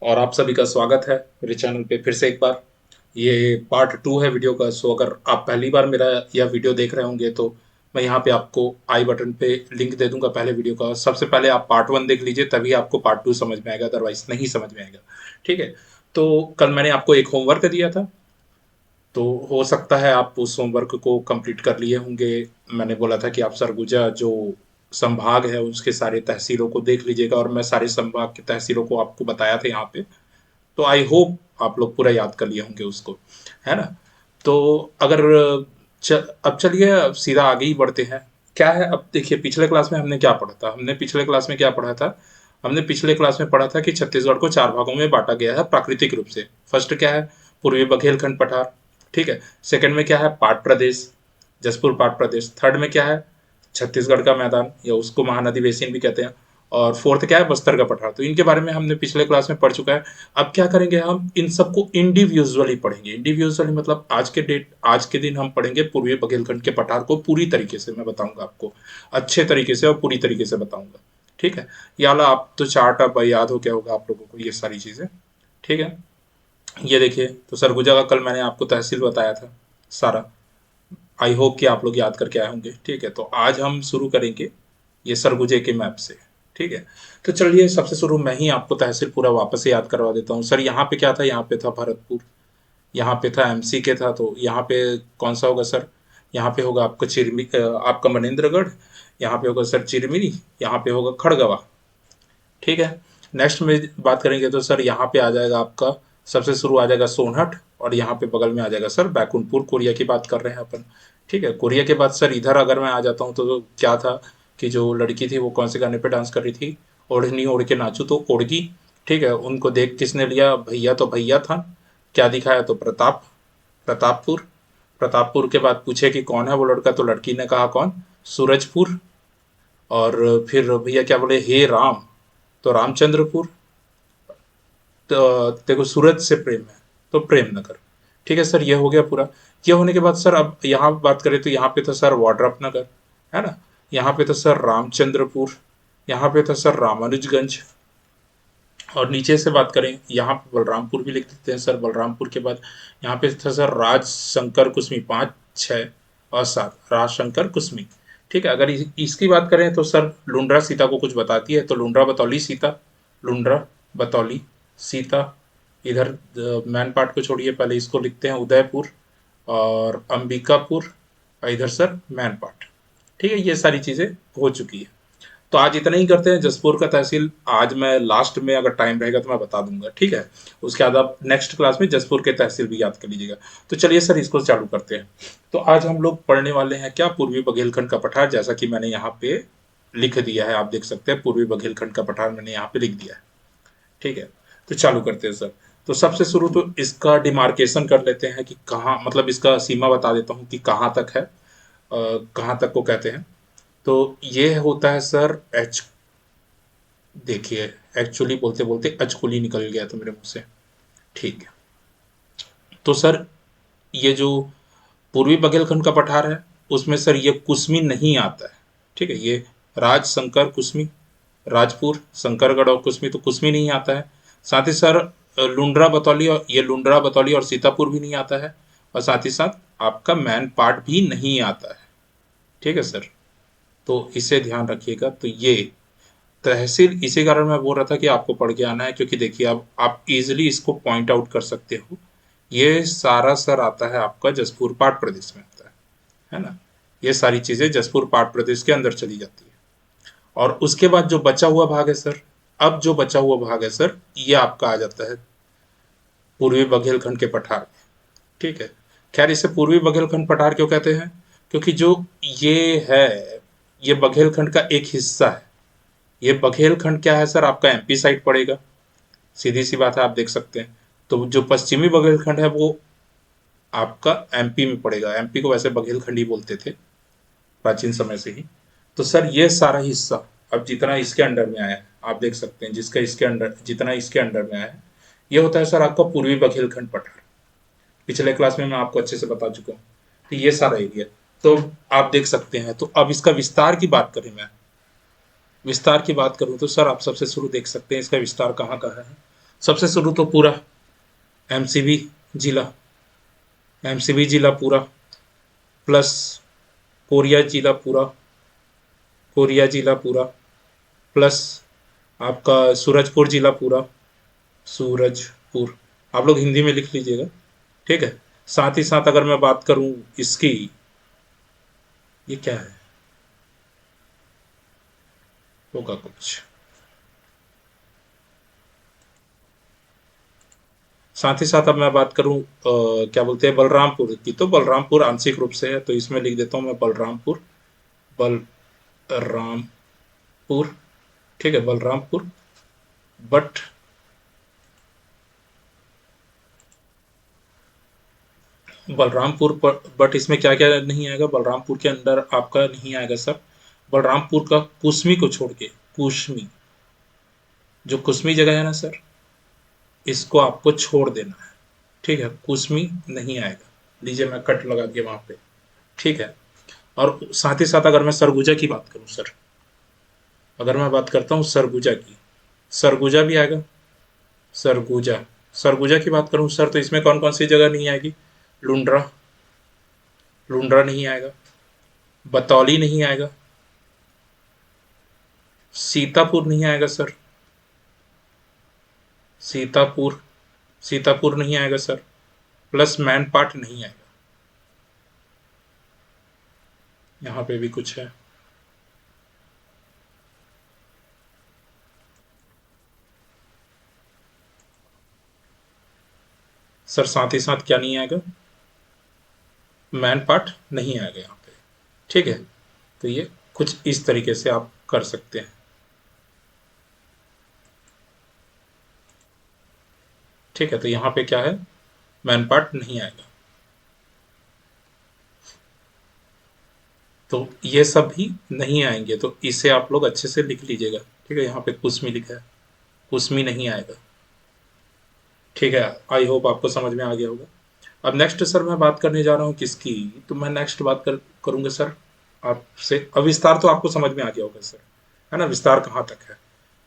और आप सभी का स्वागत है मेरे चैनल पे फिर से एक बार। ये पार्ट 2 है वीडियो का। सो अगर आप पहली बार मेरा यह वीडियो देख रहे होंगे तो मैं यहाँ पे आपको आई बटन पे लिंक दे दूंगा पहले वीडियो का। सबसे पहले आप पार्ट 1 देख लीजिए, तभी आपको पार्ट 2 समझ में आएगा, अदरवाइज नहीं समझ में आएगा। ठीक है। तो कल मैंने आपको एक होमवर्क दिया था, तो हो सकता है आप उस होमवर्क को कंप्लीट कर लिए होंगे। मैंने बोला था कि आप सरगुजा जो संभाग है उसके सारे तहसीलों को देख लीजिएगा, और मैं सारे संभाग के तहसीलों को आपको बताया था यहाँ पे। तो आई होप आप लोग पूरा याद कर लिए होंगे उसको, है ना। तो अगर अब चलिए अब सीधा आगे ही बढ़ते हैं। क्या है, अब देखिए पिछले क्लास में हमने क्या पढ़ा था। हमने पिछले क्लास में क्या पढ़ा था? हमने पिछले क्लास में पढ़ा था कि छत्तीसगढ़ को चार भागों में बांटा गया है प्राकृतिक रूप से। फर्स्ट क्या है? पूर्वी बघेलखंड पठार। ठीक है। सेकंड में क्या है? पाट प्रदेश, जसपुर पाट प्रदेश। थर्ड में क्या है? छत्तीसगढ़ का मैदान, या उसको महानदी बेसिन भी कहते हैं। और फोर्थ क्या है? बस्तर का पठार। तो इनके बारे में हमने पिछले क्लास में पढ़ चुका है। अब क्या करेंगे, हम इन सबको इंडिविजुअली पढ़ेंगे। इंडिविजुअली मतलब आज के दिन हम पढ़ेंगे पूर्वी बघेलखंड के पठार को पूरी तरीके से। मैं बताऊंगा आपको अच्छे तरीके से और पूरी तरीके से बताऊंगा। ठीक है। या आप तो चार्ट अब याद हो क्या होगा आप लोगों को ये सारी चीजें। ठीक है। ये देखिए, तो सरगुजा का कल मैंने आपको तहसील बताया था सारा। आई होप कि आप लोग याद करके आए होंगे। ठीक है। तो आज हम शुरू करेंगे ये सरगुजे के मैप से। ठीक है। तो चलिए सबसे शुरू मैं ही आपको तहसील पूरा वापस से याद करवा देता हूँ। सर यहाँ पे क्या था? यहाँ पे था भरतपुर। यहाँ पे था एमसी के था, तो यहाँ पे कौन सा होगा सर? यहाँ पे होगा आपका आपका मनेन्द्रगढ़। यहाँ पे होगा सर चिरमिरी। यहाँ पे होगा खड़गवा। ठीक है। नेक्स्ट में बात करेंगे तो सर यहाँ पे आ जाएगा आपका, सबसे शुरू आ जाएगा सोनहट। और यहाँ पे बगल में आ जाएगा सर बैकुंठपुर। कोरिया की बात कर रहे हैं अपन। ठीक है। कोरिया के बाद सर इधर अगर मैं आ जाता हूँ तो क्या था कि जो लड़की थी वो कौन से गाने पे डांस कर रही थी? ओढ़नी ओढ़ के नाचू तो ओढ़गी। ठीक है। उनको देख किसने लिया? भैया तो भैया था। क्या दिखाया? तो प्रताप, प्रतापपुर। प्रतापपुर के बाद पूछे कि कौन है वो लड़का, तो लड़की ने कहा कौन? सूरजपुर। और फिर भैया क्या बोले? हे राम, तो रामचंद्रपुर। तो देखो सूरज से प्रेम है तो प्रेम नगर। ठीक है सर, ये हो गया पूरा। ये होने के बाद सर अब यहाँ बात करें तो यहाँ पे था सर वाड्रप नगर, है ना। यहाँ पे था सर रामचंद्रपुर। यहाँ पे था सर रामानुजगंज। और नीचे से बात करें, यहाँ पे बलरामपुर भी लिख देते हैं सर। बलरामपुर के बाद यहाँ पे था सर राज शंकर कुसमी, 5, 6 और 7, राज शंकर कुसमी। ठीक है। अगर इसकी बात करें तो सर लुंड्रा सीता को कुछ बताती है, तो लुंड्रा बतौली सीता। लुंड्रा बतौली सीता। इधर मैन पार्ट को छोड़िए, पहले इसको लिखते हैं उदयपुर और अंबिकापुर। और इधर सर मैन पार्ट। ठीक है। ये सारी चीज़ें हो चुकी है। तो आज इतना ही करते हैं। जसपुर का तहसील आज मैं लास्ट में अगर टाइम रहेगा तो मैं बता दूंगा। ठीक है। उसके बाद आप नेक्स्ट क्लास में जसपुर के तहसील भी याद कर लीजिएगा। तो चलिए सर इसको चालू करते हैं। तो आज हम लोग पढ़ने वाले हैं क्या? पूर्वी बघेलखंड का पठार, जैसा कि मैंने यहाँ पे लिख दिया है। आप देख सकते हैं पूर्वी बघेलखंड का पठार मैंने यहाँ पे लिख दिया है। ठीक है। तो चालू करते हैं सर। तो सबसे शुरू तो इसका डिमार्केशन कर लेते हैं कि कहाँ, मतलब इसका सीमा बता देता हूँ कि कहाँ तक है, कहाँ तक को कहते हैं। तो ये होता है सर एच, देखिए एक्चुअली बोलते बोलते अचकुली निकल गया था मेरे मुंह से। ठीक है। तो सर ये जो पूर्वी बघेलखंड का पठार है उसमें सर ये कुसमी नहीं आता है। ठीक है। ये राज शंकर कुसमी, राजपुर शंकरगढ़ और कुसमी, तो कुसमी नहीं आता है। साथ ही सर लुंड्रा बतौली, और ये लुंड्रा बतौली और सीतापुर भी नहीं आता है। और साथ ही साथ आपका मैन पार्ट भी नहीं आता है। ठीक है सर। तो इसे ध्यान रखिएगा। तो ये तहसील इसी कारण मैं बोल रहा था कि आपको पढ़ के आना है, क्योंकि देखिए अब आप इजीली इसको पॉइंट आउट कर सकते हो। ये सारा सर आता है आपका जसपुर पाट प्रदेश में आता है ना। ये सारी चीजें जसपुर पाट प्रदेश के अंदर चली जाती है। और उसके बाद जो बचा हुआ भाग है सर, अब जो बचा हुआ भाग है सर, ये आपका आ जाता है पूर्वी बघेलखंड के पठार में। ठीक है। खैर इसे पूर्वी बघेलखंड पठार क्यों कहते हैं? क्योंकि जो ये है, ये बघेलखंड का एक हिस्सा है। ये बघेलखंड क्या है सर? आपका एमपी साइड पड़ेगा। सीधी सी बात है, आप देख सकते हैं। तो जो पश्चिमी बघेलखंड है वो आपका एमपी में पड़ेगा। एमपी को वैसे बघेलखंड ही बोलते थे प्राचीन समय से ही। तो सर ये सारा हिस्सा अब जितना इसके अंडर में आया है, आप देख सकते हैं, जिसका इसके अंडर, जितना इसके अंडर में आया है, ये होता है सर आपका पूर्वी बघेलखंड पठार। पिछले क्लास में मैं आपको अच्छे से बता चुका हूँ। तो ये सारा एरिया, तो आप देख सकते हैं। तो अब इसका विस्तार की बात करें, मैं विस्तार की बात करूं तो सर आप सबसे शुरू देख सकते हैं इसका विस्तार कहाँ का है। सबसे शुरू तो पूरा एमसीबी जिला, एमसीबी जिला पूरा, प्लस कोरिया जिला पूरा, कोरिया जिला पूरा, प्लस आपका सूरजपुर जिला पूरा, सूरजपुर। आप लोग हिंदी में लिख लीजिएगा, ठीक है। साथ ही साथ अगर मैं बात करूं इसकी, ये क्या है, होगा कुछ, साथ ही साथ अब मैं बात करूं क्या बोलते हैं बलरामपुर की, तो बलरामपुर आंशिक रूप से है, तो इसमें लिख देता हूं मैं बलरामपुर, बलरामपुर, ठीक है, बलरामपुर। बट बलरामपुर पर, बट इसमें क्या क्या नहीं आएगा, बलरामपुर के अंदर आपका नहीं आएगा सर, बलरामपुर का कुसमी को छोड़ के, कुसमी, जो कुसमी जगह है ना सर, इसको आपको छोड़ देना है, ठीक है, कुसमी नहीं आएगा, लीजिए मैं कट लगा दिया वहां पे, ठीक है। और साथ ही साथ अगर मैं सरगुजा की बात करूं सर, अगर मैं बात करता हूं सरगुजा की, सरगुजा भी आएगा, सरगुजा, सरगुजा की बात करूं सर, तो इसमें कौन कौन सी जगह नहीं आएगी, लुंड्रा, लुंड्रा नहीं आएगा, बतौली नहीं आएगा, सीतापुर नहीं आएगा सर, सीतापुर, सीतापुर नहीं आएगा सर, प्लस मैनपाट नहीं आएगा, यहाँ पे भी कुछ है, सर साथ ही साथ क्या नहीं आएगा, मैनपाट नहीं आएगा यहाँ पे, ठीक है। तो ये कुछ इस तरीके से आप कर सकते हैं, ठीक है। तो यहाँ पे क्या है, मैनपाट नहीं आएगा, तो ये सब भी नहीं आएंगे, तो इसे आप लोग अच्छे से लिख लीजिएगा, ठीक है। यहाँ पे कुसमी लिखा है, कुसमी नहीं आएगा, ठीक है। आई होप आपको समझ में आ गया होगा। अब नेक्स्ट सर मैं बात करने जा रहा हूँ किसकी, तो मैं नेक्स्ट बात करूंगा सर आपसे, अब विस्तार तो आपको समझ में आ गया होगा सर, है ना, विस्तार कहाँ तक है।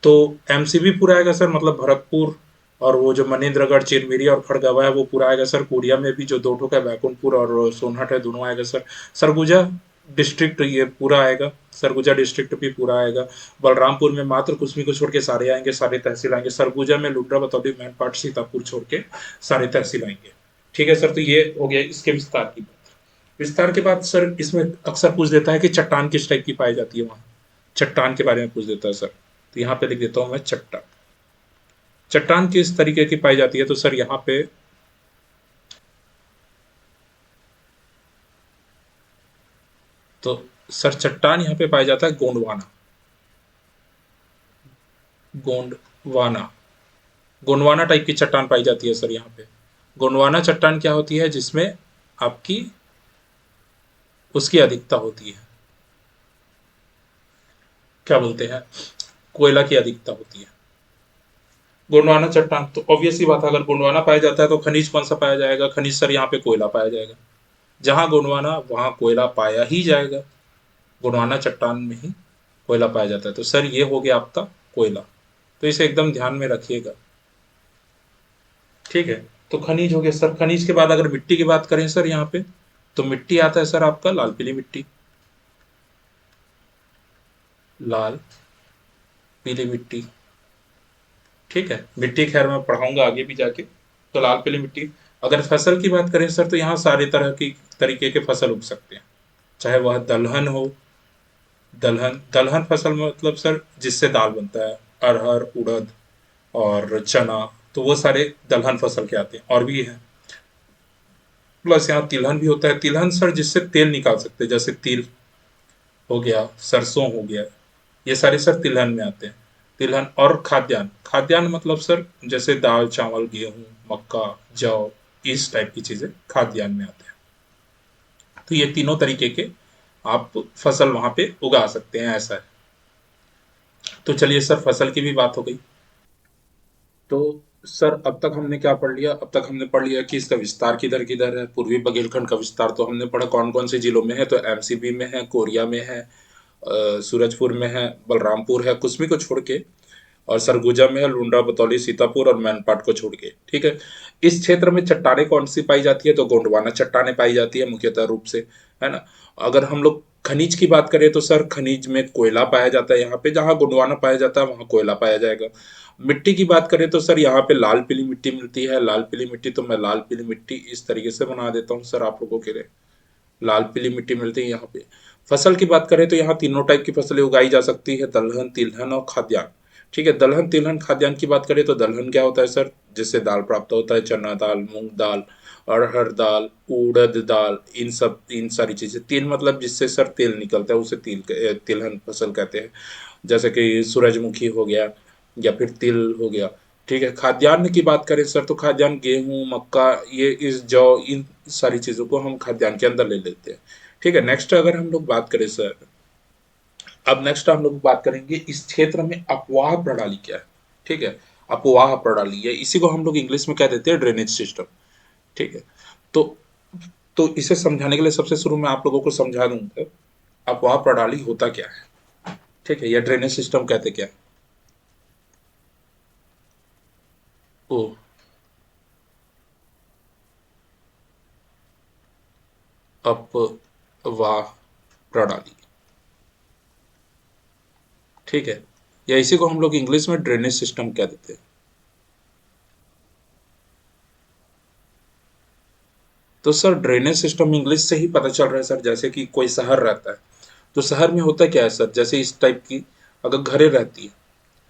तो एमसीबी पूरा आएगा सर, मतलब भरतपुर, और वो जो मनेन्द्रगढ़, चिरमिरी और खड़गवा है वो पूरा आएगा सर। कोरिया में भी जो दो ठोक है, बैकुंठपुर और सोनहट है, दोनों आएगा सर। सरगुजा डिस्ट्रिक्ट ये पूरा आएगा, सरगुजा डिस्ट्रिक्ट भी पूरा आएगा। बलरामपुर में मात्र कुसमी को छोड़ के सारे आएंगे, सारे तहसील आएंगे। सरगुजा में लुड्रा, बतौली, मैनपाट, सीतापुर छोड़ के सारे तहसील आएंगे, ठीक है सर। तो ये हो गया इसके विस्तार की बात। विस्तार के बाद सर इसमें अक्सर पूछ देता है कि चट्टान किस टाइप की पाई जाती है, वहां चट्टान के बारे में पूछ देता है सर, तो यहाँ पे लिख देता हूँ मैं चट्टान। चट्टान किस तरीके की पाई जाती है, तो सर यहाँ पे, तो सर चट्टान यहाँ पे पाया जाता है गोंडवाना, गोंडवाना, गोंडवाना टाइप की चट्टान पाई जाती है सर यहाँ पे। गोंडवाना चट्टान क्या होती है, जिसमें आपकी उसकी अधिकता होती है, क्या बोलते हैं, कोयला की अधिकता होती है। गोंडवाना चट्टान, तो ऑब्वियस सी बात है, अगर गोंडवाना पाया जाता है तो खनिज कौन सा पाया जाएगा, खनिज सर यहाँ पे कोयला पाया जाएगा। जहां गोंडवाना वहां कोयला पाया ही जाएगा, गोंडवाना चट्टान में ही कोयला पाया जाता है। तो सर ये हो गया आपका कोयला, तो इसे एकदम ध्यान में रखिएगा, ठीक है। तो खनिज हो गया सर। खनिज के बाद अगर मिट्टी की बात करें सर यहाँ पे, तो मिट्टी आता है सर आपका लाल पीली मिट्टी, लाल पीली मिट्टी, ठीक है। मिट्टी खैर मैं पढ़ाऊंगा आगे भी जाके, तो लाल पीली मिट्टी। अगर फसल की बात करें सर, तो यहाँ सारे तरह की तरीके के फसल उग सकते हैं, चाहे वह दलहन हो, दलहन, दलहन फसल में मतलब सर जिससे दाल बनता है, अरहर, उड़द और चना, तो वो सारे दलहन फसल के आते हैं, और भी है। प्लस यहाँ तिलहन भी होता है, तिलहन सर जिससे तेल निकाल सकते हैं, जैसे तिल हो गया, सरसों हो गया, ये सारे सर तिलहन में आते हैं। तिलहन और खाद्यान्न, खाद्यान्न मतलब सर जैसे दाल, चावल, गेहूं, मक्का, जौ, इस टाइप की चीजें खाद्यान्न में आते हैं। तो ये तीनों तरीके के आप फसल वहां पे उगा सकते हैं, ऐसा है। तो चलिए सर फसल की भी बात हो गई। तो सर अब तक हमने क्या पढ़ लिया, अब तक हमने पढ़ लिया कि इसका विस्तार किधर किधर है। पूर्वी बघेलखंड का विस्तार तो हमने पढ़ा कौन कौन से जिलों में है, तो एमसीबी में है, कोरिया में है, सूरजपुर में है, बलरामपुर है, कुसमी को छोड़ के और सरगुजा में है लुंड्रा, बतौली, सीतापुर और मैनपाट को छोड़ के। ठीक है, इस क्षेत्र में चट्टानें कौन सी पाई जाती है? तो गोंडवाना चट्टानें पाई जाती है मुख्यतः रूप से, है ना। अगर हम लोग खनिज की बात करें तो सर खनिज में कोयला पाया जाता है, यहाँ पे जहाँ गोंडवाना पाया जाता है वहाँ कोयला पाया जाएगा। मिट्टी की बात करें तो सर यहाँ पे लाल पीली मिट्टी मिलती है। लाल पीली मिट्टी तो मैं लाल पीली मिट्टी इस तरीके से बना देता हूँ सर आप लोगों के लिए। लाल पीली मिट्टी मिलती है यहाँ पे। फसल की बात करें तो यहाँ तीनों टाइप की फसलें उगाई जा सकती है, दलहन, तिलहन और खाद्यान्न। ठीक है, दलहन, तिलहन, खाद्यान्न की बात करें तो दलहन क्या होता है सर? जिससे दाल प्राप्त होता है, चना दाल, मूंग दाल, अरहर दाल, उड़द दाल, इन सारी चीजें। तिल मतलब जिससे सर तेल निकलता है उसे तिलहन फसल कहते हैं। जैसे कि सूरजमुखी हो गया या फिर तिल हो गया। ठीक है, खाद्यान्न की बात करें सर तो खाद्यान्न गेहूं, मक्का, ये इस जौ, इन सारी चीजों को हम खाद्यान्न के अंदर ले लेते हैं। ठीक है, नेक्स्ट अगर हम लोग बात करें सर, अब नेक्स्ट हम लोग बात करेंगे इस क्षेत्र में अपवाह प्रणाली क्या है। ठीक है, अपवाह प्रणाली है, इसी को हम लोग इंग्लिश में कह देते हैं ड्रेनेज सिस्टम। ठीक है, तो इसे समझाने के लिए सबसे शुरू में आप लोगों को समझा दूंगा अपवाह प्रणाली होता क्या है। ठीक है, या ड्रेनेज सिस्टम कहते क्या है। ओ, अपवाह प्रणाली। ठीक है, या इसी को हम लोग इंग्लिश में ड्रेनेज सिस्टम कह देते हैं। तो सर ड्रेनेज सिस्टम इंग्लिश से ही पता चल रहा है सर, जैसे कि कोई शहर रहता है तो शहर में होता क्या है सर, जैसे इस टाइप की अगर घरें रहती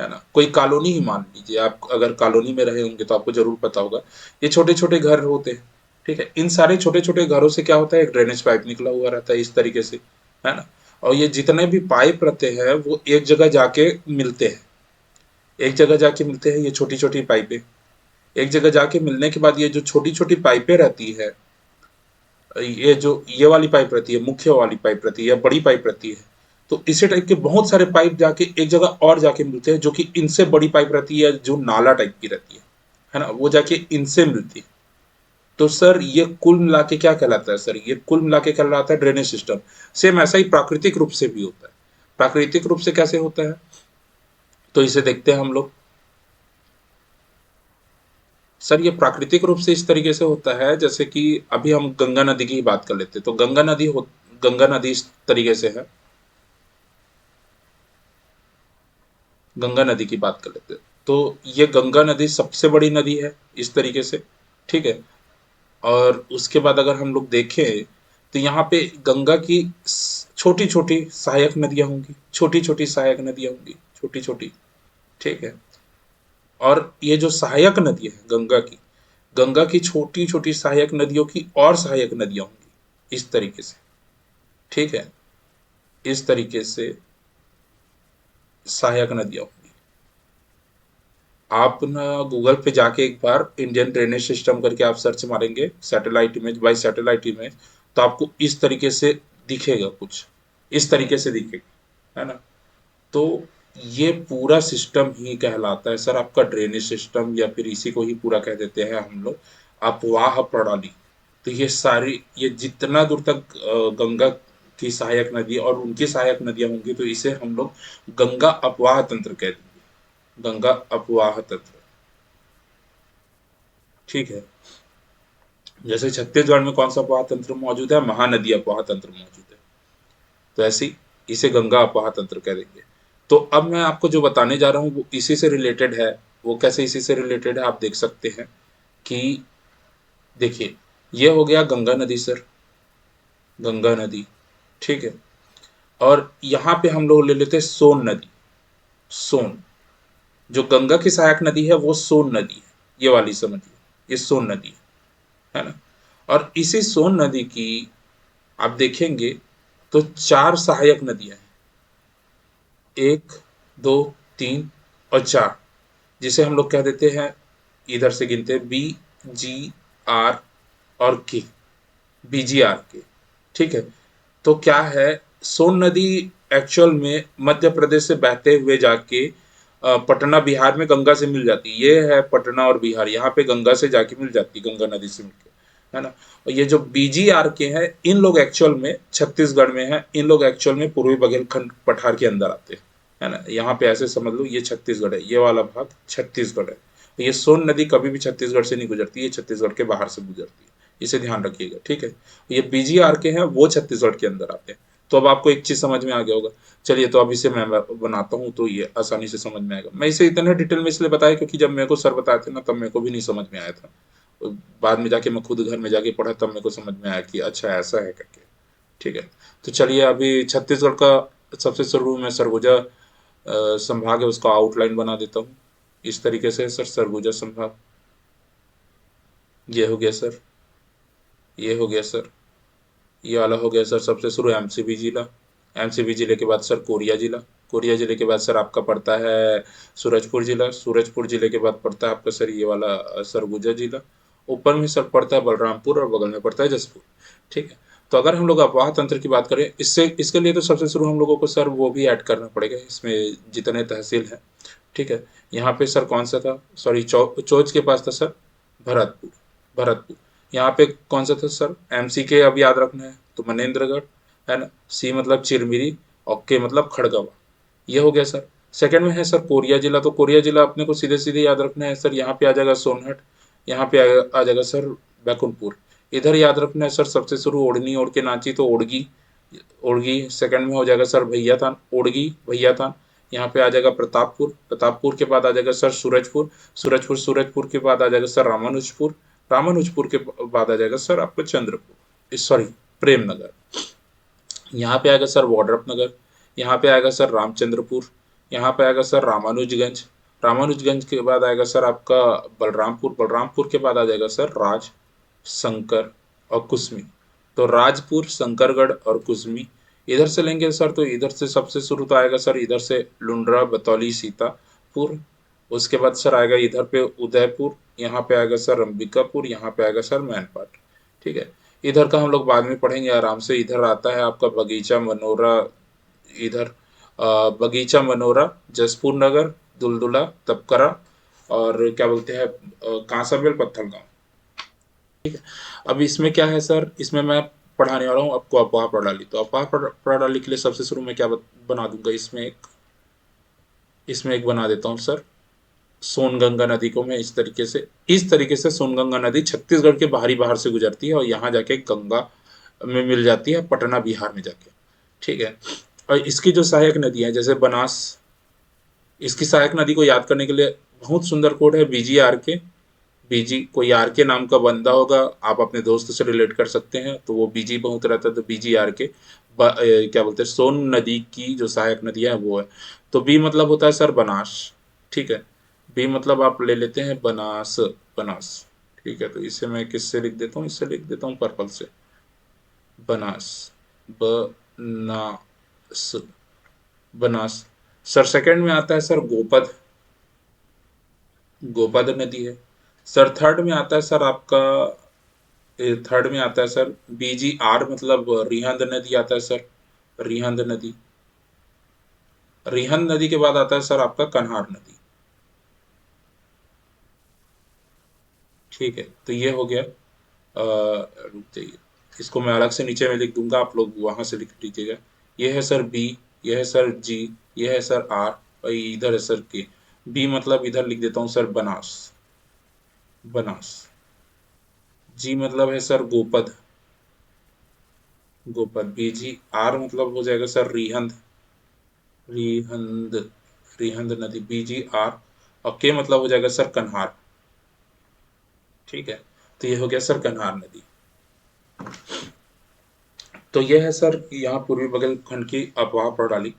है ना, कोई कॉलोनी ही मान लीजिए, आप अगर कॉलोनी में रहे होंगे तो आपको जरूर पता होगा, ये छोटे छोटे घर होते हैं। ठीक है, इन सारे छोटे छोटे घरों से क्या होता है, एक ड्रेनेज पाइप निकला हुआ रहता है इस तरीके से, है ना। और ये जितने भी पाइप रहते हैं वो एक जगह जाके मिलते हैं। एक जगह जाके मिलते हैं ये छोटी छोटी पाइपें। एक जगह जाके मिलने के बाद ये जो छोटी छोटी पाइपें रहती है, ये जो ये वाली पाइप रहती है, मुख्य वाली पाइप रहती है या बड़ी पाइप रहती है, तो इसी टाइप के बहुत सारे पाइप जाके एक जगह और जाके मिलते हैं, जो कि इनसे बड़ी पाइप रहती है जो नाला टाइप की रहती है ना, वो जाके इनसे मिलती है। तो सर ये कुल मिला के क्या कहलाता है सर, ये कुल मिला के कहलाता है ड्रेनेज सिस्टम। सेम ऐसा ही प्राकृतिक रूप से भी होता है। प्राकृतिक रूप से कैसे होता है, तो इसे देखते हैं हम लोग। सर ये प्राकृतिक रूप से इस तरीके से होता है, जैसे कि अभी हम गंगा नदी की ही बात कर लेते हैं, तो गंगा नदी इस तरीके से है। गंगा नदी की बात कर लेते हैं तो ये गंगा नदी सबसे बड़ी नदी है इस तरीके से। ठीक है, और उसके बाद अगर हम लोग देखें तो यहाँ पे गंगा की छोटी छोटी सहायक नदियां होंगी, छोटी छोटी सहायक नदियां होंगी, छोटी छोटी। ठीक है, और ये जो सहायक नदी है गंगा की छोटी छोटी सहायक नदियों की और सहायक नदियां होंगी इस तरीके से। ठीक है, इस तरीके से सहायक नदियां होंगी। आप ना गूगल पे जाके एक बार इंडियन ड्रेनेज सिस्टम करके आप सर्च मारेंगे, satellite image by satellite image, तो आपको इस तरीके से दिखेगा, कुछ इस तरीके से दिखेगा, है ना। तो ये पूरा सिस्टम ही कहलाता है सर आपका ड्रेनेज सिस्टम, या फिर इसी को ही पूरा कह देते हैं हम लोग अपवाह प्रणाली। तो ये जितना दूर तक गंगा की सहायक नदी और उनकी सहायक नदियां होंगी तो इसे हम लोग गंगा अपवाह तंत्र कह देंगे, गंगा अपवाह तंत्र। ठीक है, जैसे छत्तीसगढ़ में कौन सा अपवाह तंत्र मौजूद है, महानदी अपवाह तंत्र मौजूद है, तो ऐसे ही इसे गंगा अपवाह तंत्र कह देंगे। तो अब मैं आपको जो बताने जा रहा हूँ वो इसी से रिलेटेड है। वो कैसे इसी से रिलेटेड है आप देख सकते हैं कि देखिए, ये हो गया गंगा नदी सर, गंगा नदी। ठीक है, और यहाँ पे हम लोग ले लेते हैं सोन नदी। सोन, जो गंगा की सहायक नदी है वो सोन नदी है, ये वाली समझिए, ये सोन नदी है ना। और इसी सोन नदी की आप देखेंगे तो चार सहायक नदियां हैं, एक, दो, तीन और चार, जिसे हम लोग कह देते हैं, इधर से गिनते हैं BGR और BGR के। ठीक है, तो क्या है, सोन नदी एक्चुअल में मध्य प्रदेश से बहते हुए जाके पटना बिहार में गंगा से मिल जाती है। ये है पटना और बिहार, यहाँ पे गंगा से जाके मिल जाती है, गंगा नदी से मिलके, है ना। और ये जो BGR के हैं इन लोग एक्चुअल में छत्तीसगढ़ में है, इन लोग एक्चुअल में पूर्वी बघेलखंड पठार के अंदर आते हैं, है ना। यहाँ पे ऐसे समझ लो ये छत्तीसगढ़ है, ये वाला भाग छत्तीसगढ़ है। तो ये सोन नदी कभी भी छत्तीसगढ़ से नहीं गुजरती, ये छत्तीसगढ़ के बाहर से गुजरती है, इसे ध्यान रखिएगा, ठीक है। ये बीजीआर के हैं वो छत्तीसगढ़ के अंदर आते हैं। तो अब आपको एक चीज समझ में आ गया होगा। चलिए तो अब इसे मैं बनाता हूँ तो ये आसानी से समझ में आएगा। मैं इसे इतने डिटेल में इसलिए बताया क्योंकि जब मेरे को सर बताए थे ना तब मेरे को भी नहीं समझ में आया था। बाद में जाके मैं खुद घर में जाके पढ़ा तब मेरे को समझ में आया कि अच्छा ऐसा है करके, ठीक है। तो चलिए अभी छत्तीसगढ़ का सबसे शुरू में सरगुजा संभाग है उसका आउटलाइन बना देता हूँ। इस तरीके से सर सरगुजा संभाग ये हो गया सर, ये हो गया सर, ये वाला हो गया सर। सबसे शुरू एमसीबी जिला, एमसीबी जिले के बाद सर कोरिया जिला, कोरिया जिले के बाद सर आपका पड़ता है सूरजपुर जिला, सूरजपुर जिले के बाद पड़ता है आपका सर ये वाला सरगुजा जिला। ऊपर में सर पड़ता है बलरामपुर और बगल में पड़ता है जसपुर, ठीक है। तो अगर हम लोग अफवाह तंत्र की बात करें इससे इसके लिए तो सबसे शुरू हम लोगों को सर वो भी ऐड करना पड़ेगा इसमें जितने तहसील हैं, ठीक है। यहाँ पे सर कौन सा था, सॉरी चोच के पास था सर भरतपुर, भरतपुर। यहाँ पे कौन सा था सर एमसी के, अब याद रखना है तो मनेन्द्रगढ़, है ना। सी मतलब चिरमिरी और के मतलब खड़गवा, ये हो गया सर। सेकंड में है सर कोरिया जिला, तो कोरिया जिला अपने को सीधे सीधे याद रखना है सर, यहाँ पे आ जाएगा सोनहट, यहाँ पे आ जाएगा सर बैकुंठपुर। इधर याद रखना है सर सबसे शुरू ओढ़नी ओढ़ के नाची तो ओढ़गी, ओढ़गी। सेकंड में हो जाएगा सर भैयाथान, ओढ़गी भैयाथान। यहाँ पे आ जाएगा प्रतापपुर, प्रतापपुर के बाद आ जाएगा सर सूरजपुर, सूरजपुर सूरजपुर के बाद आ जाएगा सर रामानुजपुर, रामानुजपुर के बाद आ जाएगा सर आपका चंद्रपुर, सॉरी प्रेमनगर। यहाँ पे आएगा सर वॉड्रप नगर, यहाँ पे आएगा सर रामचंद्रपुर, यहाँ पे आएगा सर रामानुजगंज, रामानुजगंज के बाद आएगा सर आपका बलरामपुर, बलरामपुर के बाद आ जाएगा सर राज, शंकर और कुसमी। तो राजपुर, शंकरगढ़ और कुसमी इधर से लेंगे सर, तो इधर से सबसे शुरू तो आएगा सर इधर से लुंड्रा, बतौली, सीतापुर। उसके बाद सर आएगा इधर पे उदयपुर, यहाँ पे आएगा सर अंबिकापुर, यहाँ पे आएगा सर मैनपाट, ठीक है। इधर का हम लोग बाद में पढ़ेंगे आराम से। इधर आता है आपका बगीचा मनोरा, इधर बगीचा मनोरा, जसपुर नगर, दुलदुला, तपकरा और क्या बोलते हैं कांसाबेल, पत्थलगांव, ठीक है। अब इसमें क्या है सर, इसमें मैं पढ़ाने वाला हूँ आपको अफवाह प्रणाली। तो अफवाह प्रणाली के लिए सबसे शुरू में क्या बना दूंगा, इसमें एक बना देता हूँ सर सोनगंगा नदी को मैं इस तरीके से सोनगंगा नदी छत्तीसगढ़ के बाहरी बाहर से गुजरती है और यहाँ जाके गंगा में मिल जाती है पटना बिहार में जाके, ठीक है। और इसकी जो सहायक नदी है जैसे बनास, इसकी सहायक नदी को याद करने के लिए बहुत सुंदर कोड है बीजीआर के, बीजी कोई आर के नाम का बंदा होगा, आप अपने दोस्त से रिलेट कर सकते हैं तो वो बीजी बहुत रहता है, तो बीजी आर के क्या बोलते हैं सोन नदी की जो सहायक नदी है वो है। तो बी मतलब होता है सर बनास, ठीक है। बी मतलब आप ले लेते हैं बनास, बनास, ठीक है। तो इसे मैं किससे लिख देता हूँ, इससे लिख देता हूँ पर्पल से, बनास, बनास, बनास। सर सेकंड में आता है सर गोपद, गोपद नदी है। सर थर्ड में आता है सर आपका, थर्ड में आता है सर बीजी आर मतलब रिहंद नदी आता है सर, रिहंद नदी। रिहंद नदी के बाद आता है सर आपका कन्हार नदी, ठीक है। तो ये हो गया, रुक जाइए, इसको मैं अलग से नीचे में लिख दूंगा, आप लोग वहां से लिख लीजिएगा। ये है सर बी, ये है सर जी, ये है सर आर और इधर है सर के। बी मतलब इधर लिख देता हूँ सर बनास, बनास। जी मतलब है सर गोपद, गोपद। बीजी आर मतलब हो जाएगा सर रिहंद, रिहंद, रिहंद नदी, बीजी आर। और के मतलब हो जाएगा सर कन्हार, ठीक है। तो ये हो गया सर कन्हार नदी। तो ये है सर यहाँ पूर्वी बघेलखंड की अफवाह प्रणाली।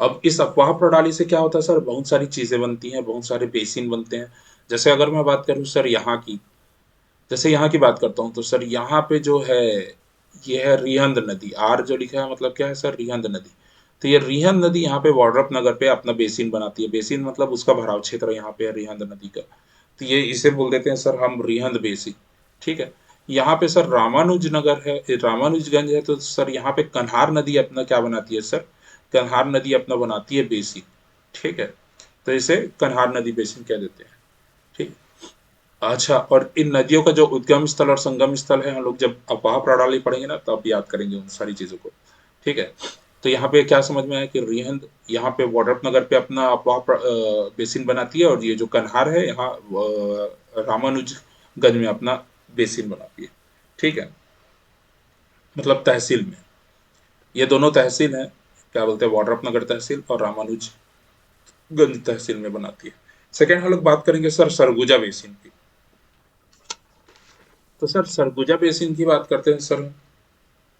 अब इस अफवाह प्रणाली से क्या होता है सर, बहुत सारी चीजें बनती हैं, बहुत सारे बेसिन बनते हैं। जैसे अगर मैं बात करूँ सर यहाँ की, जैसे यहाँ की बात करता हूँ तो सर यहाँ पे जो है ये है रिहंद नदी, आर जो लिखा है मतलब क्या है सर रिहंद नदी। तो ये रिहंद नदी यहाँ पे वाड्रप नगर पे अपना बेसिन बनाती है, बेसिन मतलब उसका भराव क्षेत्र यहाँ पे है रिहंद नदी का। तो ये इसे बोल देते हैं सर हम रिहंद बेसिन, ठीक है। यहाँ पे सर रामानुज नगर है, रामानुजगंज है, तो सर यहाँ पे कन्हार नदी अपना क्या बनाती है सर, कन्हार नदी अपना बनाती है बेसिन, ठीक है। तो इसे कन्हार नदी बेसिन कह देते हैं, ठीक। अच्छा, और इन नदियों का जो उद्गम स्थल और संगम स्थल है हम लोग जब अफवाह प्रणाली पढ़ेंगे ना तब याद करेंगे उन सारी चीजों को, ठीक है। तो यहाँ पे क्या समझ में आया कि रिहंद यहाँ पे वाड्रफ नगर पे अपना अफवाह बेसिन बनाती है, और ये जो कन्हार है यहाँ रामानुजगंज में अपना बेसिन बनाती है। ठीक है, मतलब तहसील में ये दोनों तहसील हैं, क्या बोलते हैं, वाड्रफ नगर तहसील और रामानुजगंज तहसील में बनाती है। सेकेंड हम लोग बात करेंगे सर सरगुजा बेसिन की। तो सर सरगुजा बेसिन की बात करते हैं सर।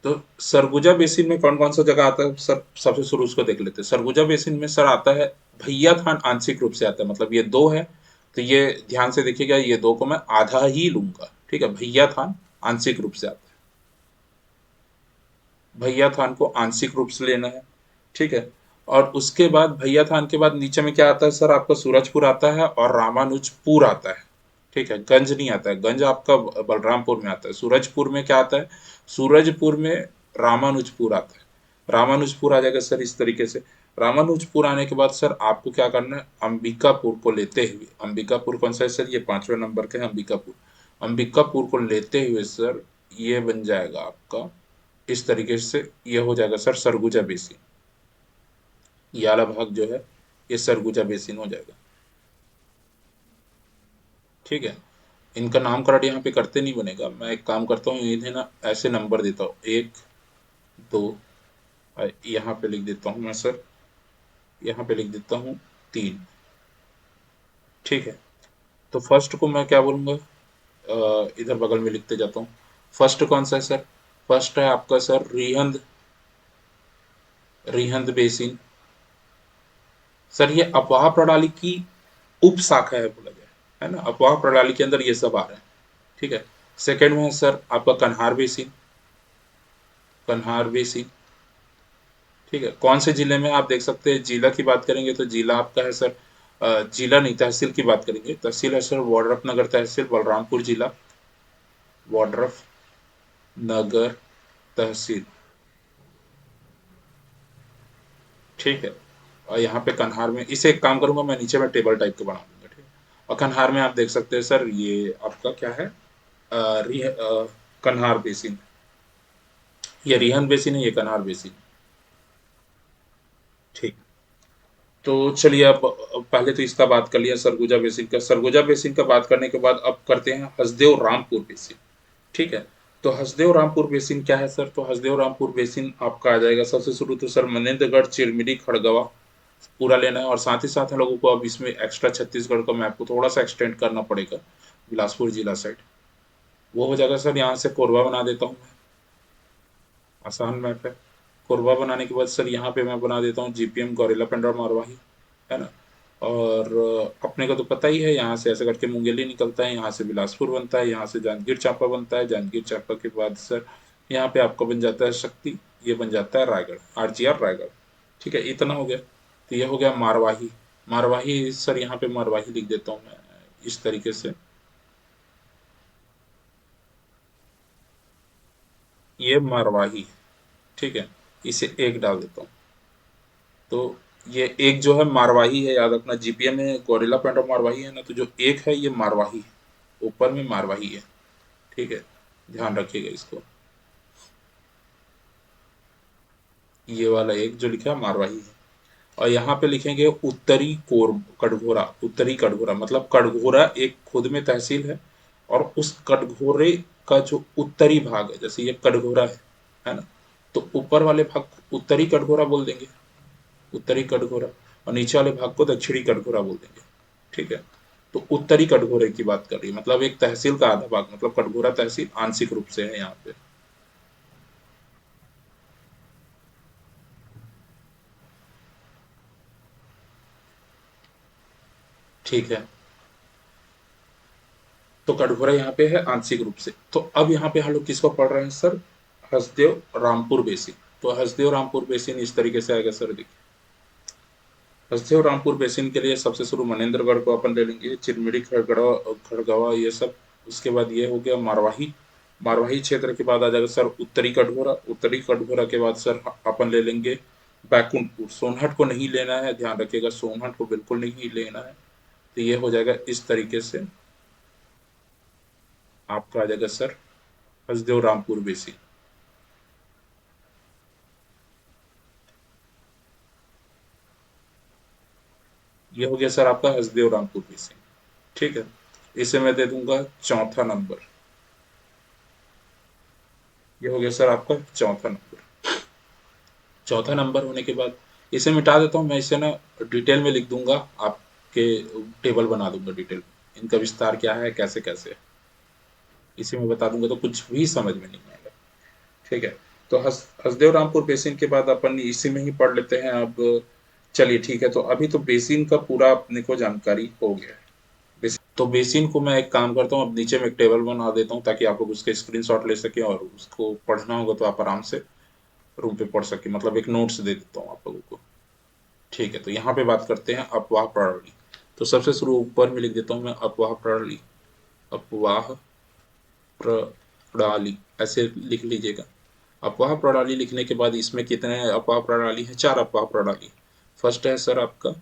तो सरगुजा बेसिन में कौन कौन सा जगह आता है सर, सबसे शुरू उसको देख लेते हैं। सरगुजा बेसिन में सर आता है भैया थान, आंशिक रूप से आता है, मतलब ये दो है। तो ये ध्यान से देखिएगा, ये दो को मैं आधा ही लूंगा। ठीक है, भैया थान आंशिक रूप से आता है, भैया थान को आंशिक रूप से लेना है। ठीक है, और उसके बाद भैया थान के बाद नीचे में क्या आता है सर, आपका सूरजपुर आता है और रामानुजपुर आता है। ठीक है, गंज नहीं आता है, गंज आपका बलरामपुर में आता है। सूरजपुर में क्या आता है, सूरजपुर में रामानुजपुर आता है। रामानुजपुर आ जाएगा सर इस तरीके से। रामानुजपुर आने के बाद सर आपको क्या करना है, अंबिकापुर को लेते हुए, अंबिकापुर कौन सा है सर, ये 5वें नंबर का है अंबिकापुर। अंबिकापुर को लेते हुए सर ये बन जाएगा आपका इस तरीके से, ये हो जाएगा सर सरगुजा बेसिन। ये वाला भाग जो है ये सरगुजा बेसिन हो जाएगा। ठीक है, इनका नामकरण यहाँ पे करते नहीं बनेगा, मैं एक काम करता हूँ, इन्हें ना ऐसे नंबर देता हूँ, 1 2, यहाँ पे लिख देता हूँ मैं सर, यहाँ पे लिख देता हूँ 3। ठीक है, तो फर्स्ट को मैं क्या बोलूँगा, इधर बगल में लिखते जाता हूँ। फर्स्ट कौन सा है सर, फर्स्ट है आपका sir Rihand, Rihand basin. Sir ये अफवाह प्रणाली की उप शाखा है बोला जाए, है ना, अफवाह प्रणाली के अंदर ये सब आ रहे हैं। ठीक है, सेकंड में है सर आपका कन्हार बेसिन, कन्हार बेसिन। ठीक है, कौन से जिले में आप देख सकते हैं, जिला की बात करेंगे तो जिला आपका है सर, जिला नहीं तहसील की बात करेंगे, तहसील है सर वाड्रफ नगर तहसील बलरामपुर जिला, वाड्रफ नगर तहसील। ठीक है, और यहाँ पे कन्हार में इसे एक काम करूंगा मैं, नीचे में टेबल टाइप का बना दूंगा। ठीक है, और कन्हार में आप देख सकते हैं सर ये आपका क्या है, कन्हार बेसिन। ये रिहन बेसिन है, ये कन्हार बेसिन। ठीक, तो चलिए अब पहले तो इसका बात कर लिया सरगुजा बेसिन का। सरगुजा बेसिन का बात करने के बाद अब करते हैं हसदेव रामपुर बेसिन। ठीक है, तो हसदेव रामपुर बेसिन क्या है सर, तो हसदेव रामपुर बेसिन आपका आ जाएगा सबसे शुरू तो सर मनेन्द्रगढ़ चिरमिरी खड़गवा पूरा लेना है, और साथ ही साथ हम लोगों को अब इसमें एक्स्ट्रा छत्तीसगढ़ का मैप को थोड़ा सा एक्सटेंड करना पड़ेगा, बिलासपुर जिला साइड। वो हो जाएगा सर, यहाँ से कोरबा बना देता हूँ मैं, आसान मैप है। कोरबा बनाने के बाद सर यहाँ पे मैं बना देता हूँ जीपीएम गौरेला पेंड्रा मारवाही, है ना। और अपने को तो पता ही है, यहाँ से ऐसे करके मुंगेली निकलता है, यहाँ से बिलासपुर बनता है, यहाँ से जांजगीर चांपा बनता है, जांजगीर चांपा के बाद सर यहाँ पे आपका बन जाता है शक्ति, ये बन जाता है रायगढ़, आरजीआर रायगढ़। ठीक है, इतना हो गया। तो ये हो गया मारवाही। मारवाही सर यहाँ पे मारवाही लिख देता हूँ मैं इस तरीके से, ये मारवाही। ठीक है, इसे एक डाल देता हूँ। तो ये एक जो है मारवाही है, याद रखना, जीपीए में गोरिल्ला पेंट मारवाही है ना, तो जो एक है ये मारवाही है, ऊपर में मारवाही है। ठीक है, ध्यान रखिएगा इसको, ये वाला एक जो लिखा है मारवाही है। और यहाँ पे लिखेंगे उत्तरी कोर कटघोरा, उत्तरी कटघोरा मतलब कटघोरा एक खुद में तहसील है, और उस कटघोरे का जो उत्तरी भाग है, जैसे ये कटघोरा है ना, तो ऊपर वाले भाग को उत्तरी कटघोरा बोल देंगे, उत्तरी कटघोरा, और नीचे वाले भाग को दक्षिणी कटघोरा बोल देंगे। ठीक है, तो उत्तरी कटघोरे की बात कर रही है, मतलब एक तहसील का आधा भाग, मतलब कटघोरा तहसील आंशिक रूप से है यहाँ पे। ठीक है, तो कटघोरा यहाँ पे है आंशिक रूप से। तो अब यहाँ पे हम लोग किसको पढ़ रहे हैं सर, हसदेव रामपुर बेसिन। तो हसदेव रामपुर बेसिन इस तरीके से आएगा सर, देखिए हसदेव रामपुर बेसिन के लिए सबसे शुरू मनेन्द्रगढ़ को अपन ले लेंगे, चिरमिरी खड़गड़ा खड़गवा ये सब। उसके बाद ये हो गया मारवाही, मारवाही क्षेत्र के बाद आ जाएगा सर उत्तरी कटघोरा, उत्तरी कटघोरा के बाद सर अपन ले लेंगे बैकुंठपुर। सोनहट को नहीं लेना है, ध्यान रखिएगा, सोनहट को बिल्कुल नहीं लेना है। तो ये हो जाएगा इस तरीके से, आपका आ जाएगा सर हसदेव रामपुर बेसिन। ये हो गया सर आपका हसदेव रामपुर बेसिन। ठीक है, इसे मैं दे दूंगा चौथा नंबर। ये हो गया सर आपका चौथा नंबर। चौथा नंबर होने के बाद इसे मिटा देता हूँ मैं, इसे ना डिटेल में लिख दूंगा, आपके टेबल बना दूंगा डिटेल में, इनका विस्तार क्या है, कैसे कैसे है, इसे मैं बता दूंगा तो कुछ भी समझ में नहीं आएगा। ठीक है, तो हसदेव रामपुर बेसिन के बाद अपन इसी में ही पढ़ लेते हैं अब। चलिए ठीक है, तो अभी तो बेसिन का पूरा अपने को जानकारी हो गया है। तो बेसिन को मैं एक काम करता हूँ, अब नीचे में एक टेबल बना देता हूँ ताकि आप लोग उसके स्क्रीनशॉट ले सकें, और उसको पढ़ना होगा तो आप आराम से रूम पे पढ़ सकें, मतलब एक नोट्स दे देता हूँ आप लोगों को। ठीक है, तो यहाँ पे बात करते हैं अपवाह प्रणाली। तो सबसे शुरू ऊपर में लिख देता हूँ मैं अपवाह प्रणाली। अपवाह प्रणाली ऐसे लिख लीजिएगा। अपवाह प्रणाली लिखने के बाद इसमें कितने अपवाह प्रणाली है, चार अपवाह प्रणाली। फर्स्ट है सर आपका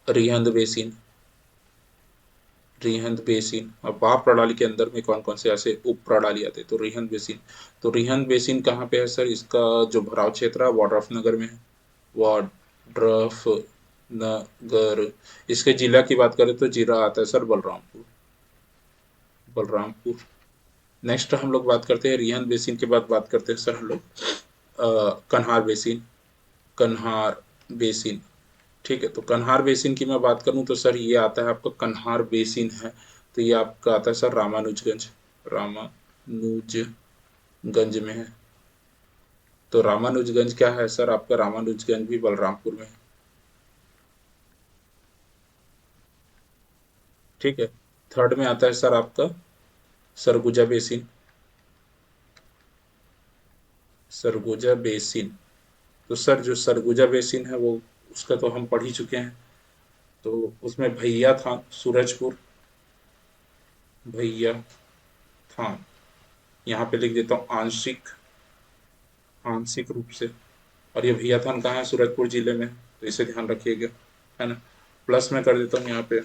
रिहंद बेसिन। रिहंद बेसिन, अपवाह प्रणाली के अंदर में कौन कौन से ऐसे उप प्रणाली आते हैं, तो रिहंद बेसिन। तो रिहंद बेसिन कहाँ पे है सर, इसका जो भराव क्षेत्र है वाड्रफ नगर में है। वाड्रफ नगर। इसके जिला की बात करें तो जिला आता है सर बलरामपुर। बलरामपुर। नेक्स्ट हम लोग बात करते हैं रिहंद बेसिन के बाद बात करते हैं सर हम लोग कन्हार बेसिन। कन्हार बेसिन। ठीक है, तो कन्हार बेसिन की मैं बात करूं तो सर ये आता है आपका कन्हार बेसिन है, तो ये आपका आता है सर रामानुजगंज। रामानुजगंज में है। तो रामानुजगंज क्या है सर आपका, रामानुजगंज भी बलरामपुर में है। ठीक है, थर्ड में आता है सर आपका सरगुजा बेसिन। सरगुजा बेसिन। तो सर जो सरगुजा बेसिन है वो, उसका तो हम पढ़ ही चुके हैं। तो उसमें भैया थान सूरजपुर। भैया थान, यहाँ पे लिख देता हूँ आंशिक, आंशिक रूप से। और ये भैया थान कहाँ है, सूरजपुर जिले में, तो इसे ध्यान रखिएगा, है ना। प्लस में कर देता हूँ यहाँ पे।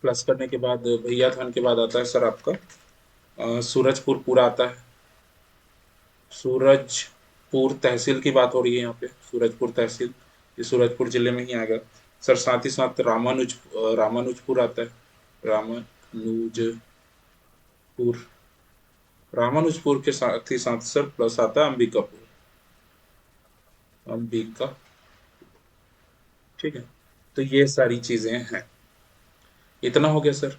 प्लस करने के बाद भैया थान के बाद आता है सर आपका सूरजपुर पूरा आता है। सूरजपुर तहसील की बात हो रही है यहाँ पे, सूरजपुर तहसील, ये सूरजपुर जिले में ही आएगा। सर साथ ही साथ रामानुजपुर आता है। रामानुजपुर। रामानुजपुर के साथ ही साथ सर प्लस आता है अंबिकापुर। अंबिका। ठीक है, तो ये सारी चीजें हैं। इतना हो गया सर।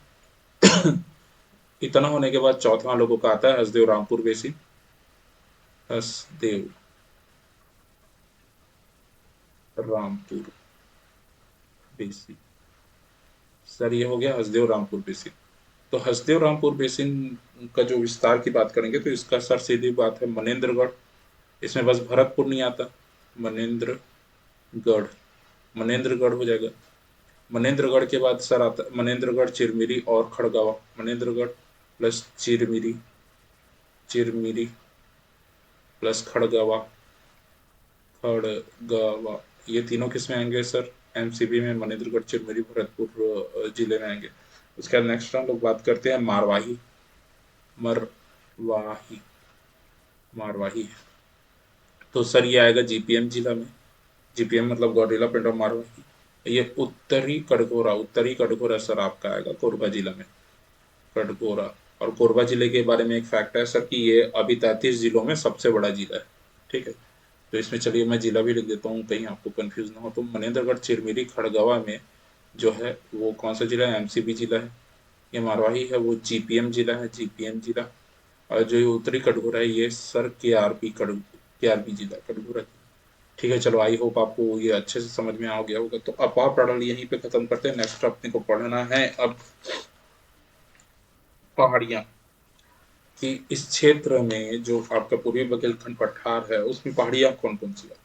इतना होने के बाद चौथा हम लोगों का आता है Hasdeo Rampur basin. Hasdeo Rampur basin. Sir ये हो गया हसदेव रामपुर बेसिन। तो हसदेव रामपुर बेसिन का जो विस्तार की बात करेंगे तो इसका सर सीधी बात है मनेन्द्रगढ़। इसमें बस भरतपुर नहीं आता। मनेन्द्रगढ़। मनेन्द्रगढ़ हो जाएगा। मनेन्द्रगढ़ के बाद सर आता मनेन्द्रगढ़, चिरमिरी और खड़गवां। Manendragarh plus Chirmiri, Chirmiri plus Khadgawan. खड़गवां, ये तीनों किस में आएंगे सर, एमसीबी में, मनेन्द्रगढ़, चिरमिरी, भरतपुर जिले में आएंगे। उसके बाद नेक्स्ट हम लोग बात करते हैं मारवाही। मरवाही। मारवाही, तो सर ये आएगा जीपीएम जिला में। जीपीएम मतलब गौरेला पिंड ऑफ मारवाही। ये उत्तरी कटघोरा, उत्तरी कटघोरा सर आपका आएगा कोरबा जिला में। कटघोरा। और कोरबा जिले के बारे में एक फैक्ट है सर कि ये अभी 33 जिलों में सबसे बड़ा जिला है। ठीक है, तो इसमें चलिए मैं जिला भी लिख देता हूँ कहीं आपको कंफ्यूज ना हो। तो मनेन्द्रगढ़, चिरमिरी, खड़गवां में जो है वो कौन सा जिला है, एमसीबी जिला है। ये मारवाही है वो जीपीएम जिला है, जीपीएम जिला। और जो ये उत्तरी कटघोरा है ये सर केआरपी जिला, कटघोरा। ठीक है, चलो आई होप आपको ये अच्छे से समझ में आ गया होगा। तो अपवाह प्रणाली यहीं पे खत्म करते हैं। नेक्स्ट अपने को पढ़ना है अब पहाड़ियाँ, कि इस क्षेत्र में जो आपका पूर्वी बुंदेलखंड पठार है उसमें पहाड़ियाँ कौन कौन सी आती हैं।